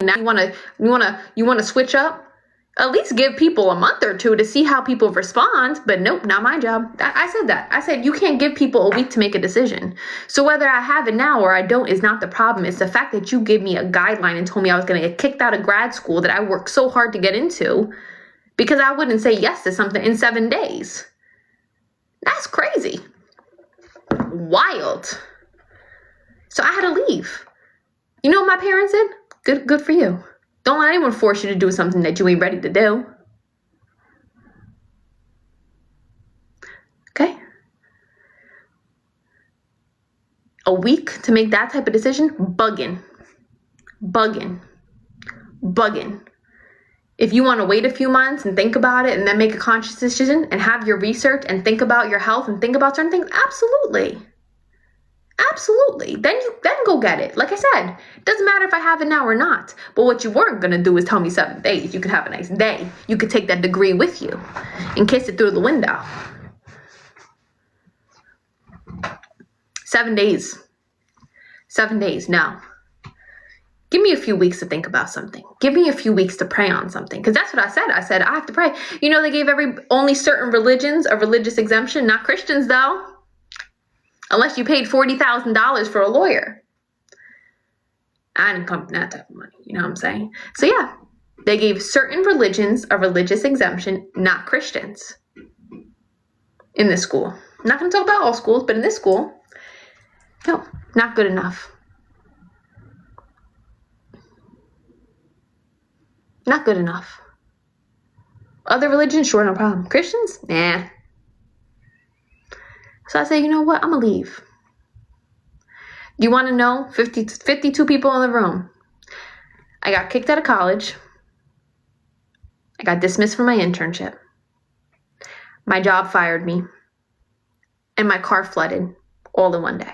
Now you want to switch up? At least give people a month or two to see how people respond. But nope, not my job. I said that. I said, you can't give people a week to make a decision. So whether I have it now or I don't is not the problem. It's the fact that you gave me a guideline and told me I was going to get kicked out of grad school that I worked so hard to get into because I wouldn't say yes to something in 7 days. That's crazy. Wild. So I had to leave. You know what my parents did? Good for you. Don't let anyone force you to do something that you ain't ready to do. Okay? A week to make that type of decision? Bugging. If you want to wait a few months and think about it and then make a conscious decision and have your research and think about your health and think about certain things, absolutely. Absolutely. Then go get it. Like I said, it doesn't matter if I have it now or not. But what you weren't going to do is tell me 7 days. You could have a nice day. You could take that degree with you and kiss it through the window. 7 days. 7 days. No. Give me a few weeks to think about something. Give me a few weeks to pray on something. Because that's what I said. I said, I have to pray. You know, they gave only certain religions a religious exemption. Not Christians, though. Unless you paid $40,000 for a lawyer. I didn't come from that type of money. You know what I'm saying? So yeah, they gave certain religions a religious exemption, not Christians. In this school. I'm not going to talk about all schools, but in this school, no, not good enough. Not good enough. Other religions, sure, no problem. Christians? Nah. So I say, you know what? I'm going to leave. You want to know? 52 people in the room. I got kicked out of college. I got dismissed from my internship. My job fired me. And my car flooded all in one day.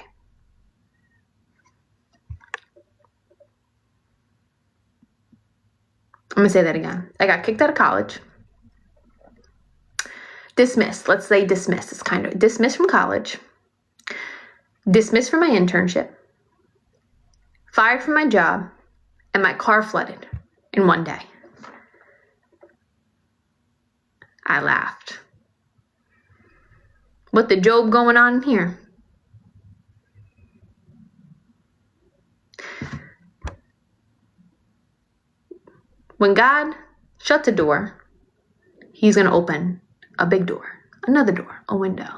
I'm going to say that again. I got kicked out of college. Dismissed. Let's say dismissed. It's kind of dismissed from college. Dismissed from my internship. Fired from my job. And my car flooded in one day. I laughed. What the Job going on here? When God shuts a door, he's going to open a big door, another door, a window.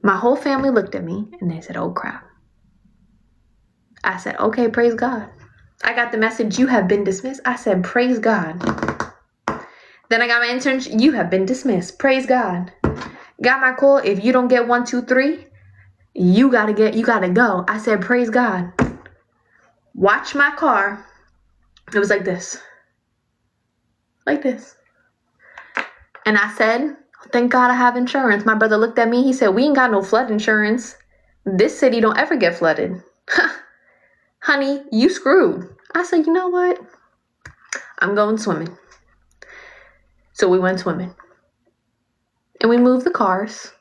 My whole family looked at me and they said, oh crap. I said, okay, praise God. I got the message, you have been dismissed. I said, praise God. Then I got my internship, you have been dismissed. Praise God. Got my call, if you don't get 1, 2, 3, you gotta go. I said, praise God. Watch my car. It was like this. Like this. And I said, thank God I have insurance. My brother looked at me. He said, we ain't got no flood insurance. This city don't ever get flooded. Honey, you screwed. I said, you know what? I'm going swimming. So we went swimming. And we moved the cars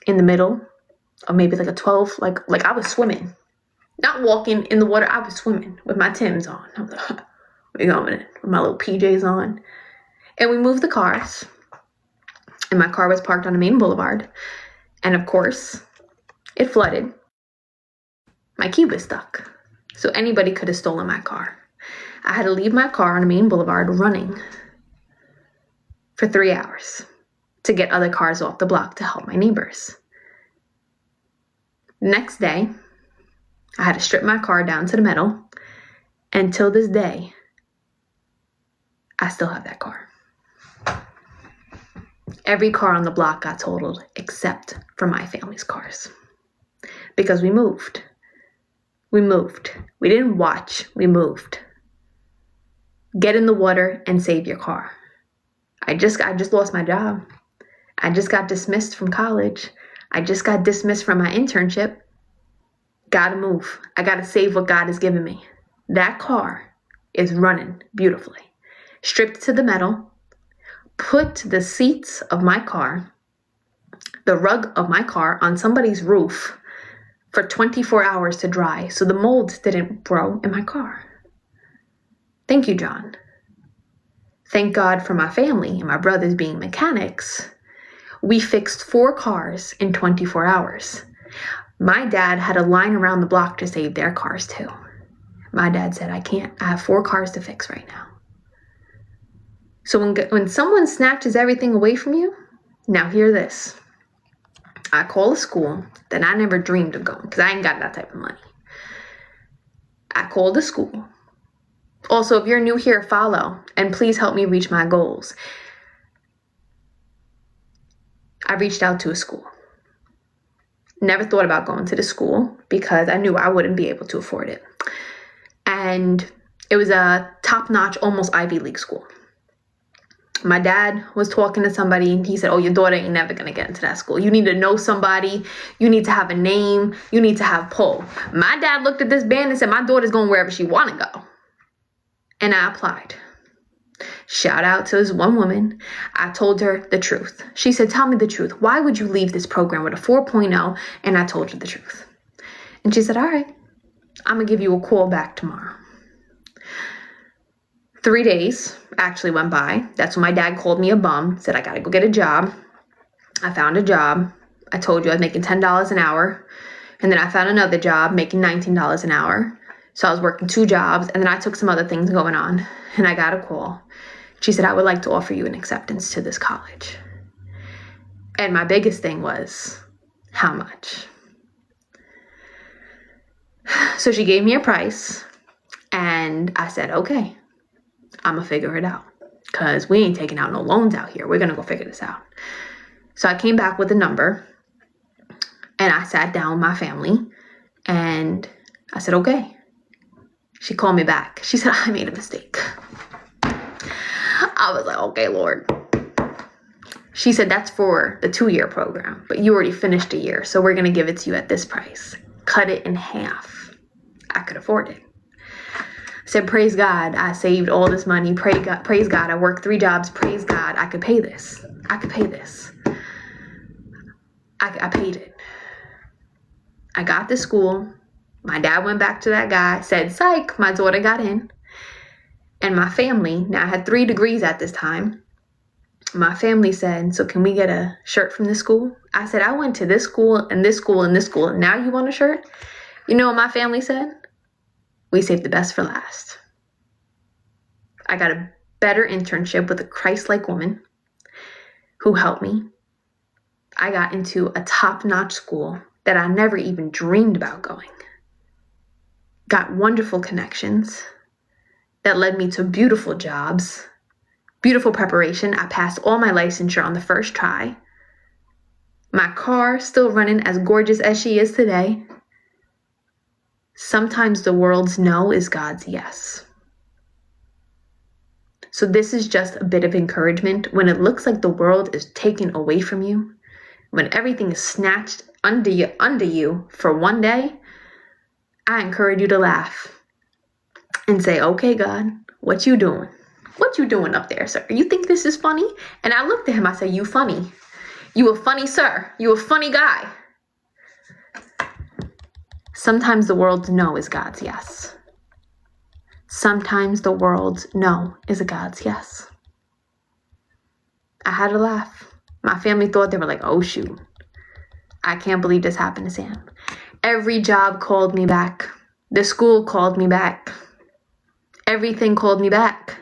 in the middle of maybe like a 12, like I was swimming. Not walking in the water. I was swimming with my Timbs on. I was like, we going in with my little PJs on. And we moved the cars. And my car was parked on the main boulevard. And of course, it flooded. My key was stuck. So anybody could have stolen my car. I had to leave my car on the main boulevard running for 3 hours to get other cars off the block to help my neighbors. Next day, I had to strip my car down to the metal. And till this day, I still have that car. Every car on the block got totaled except for my family's cars. Because we moved. We moved. We didn't watch. We moved. Get in the water and save your car. I just lost my job. I just got dismissed from college. I just got dismissed from my internship. Gotta move. I gotta save what God has given me. That car is running beautifully. Stripped to the metal. Put the seats of my car, the rug of my car on somebody's roof for 24 hours to dry so the mold didn't grow in my car. Thank you, John. Thank God for my family and my brothers being mechanics. We fixed 4 cars in 24 hours. My dad had a line around the block to save their cars too. My dad said, I can't. I have 4 cars to fix right now. So when someone snatches everything away from you, now hear this. I call a school that I never dreamed of going because I ain't got that type of money. I called the school. Also, if you're new here, follow and please help me reach my goals. I reached out to a school. Never thought about going to the school because I knew I wouldn't be able to afford it. And it was a top-notch, almost Ivy League school. My dad was talking to somebody and he said, oh, your daughter ain't never going to get into that school. You need to know somebody. You need to have a name. You need to have pull. My dad looked at this band and said, my daughter's going wherever she want to go. And I applied. Shout out to this one woman. I told her the truth. She said, tell me the truth. Why would you leave this program with a 4.0? And I told her the truth. And she said, all right, I'm going to give you a call back tomorrow. 3 days actually went by. That's when my dad called me a bum, said I got to go get a job. I found a job. I told you I was making $10 an hour. And then I found another job making $19 an hour. So I was working 2 jobs, and then I took some other things going on, and I got a call. She said, I would like to offer you an acceptance to this college. And my biggest thing was, how much? So she gave me a price, and I said, okay, I'm going to figure it out, because we ain't taking out no loans out here. We're going to go figure this out. So I came back with a number, and I sat down with my family, and I said, okay. She called me back. She said, I made a mistake. I was like, okay, Lord. She said, that's for the 2-year program, but you already finished a year, so we're going to give it to you at this price. Cut it in half. I could afford it. I said, praise God, I saved all this money. Praise God, I worked 3 jobs. Praise God, I could pay this. I paid it. I got to school. My dad went back to that guy, said, psych, my daughter got in. And my family, now I had 3 degrees at this time. My family said, so can we get a shirt from this school? I said, I went to this school and this school and this school, and now you want a shirt? You know what my family said? We saved the best for last. I got a better internship with a Christ-like woman who helped me. I got into a top-notch school that I never even dreamed about going. Got wonderful connections that led me to beautiful jobs, beautiful preparation. I passed all my licensure on the first try. My car still running as gorgeous as she is today. Sometimes the world's no is God's yes. So this is just a bit of encouragement when it looks like the world is taken away from you, when everything is snatched under you for one day. I encourage you to laugh and say, okay, God, what you doing? What you doing up there, sir? You think this is funny? And I looked at him, I said, you funny. You a funny sir. You a funny guy. Sometimes the world's no is God's yes. Sometimes the world's no is a God's yes. I had to laugh. My family thought, they were like, oh shoot, I can't believe this happened to Sam. Every job called me back. The school called me back. Everything called me back.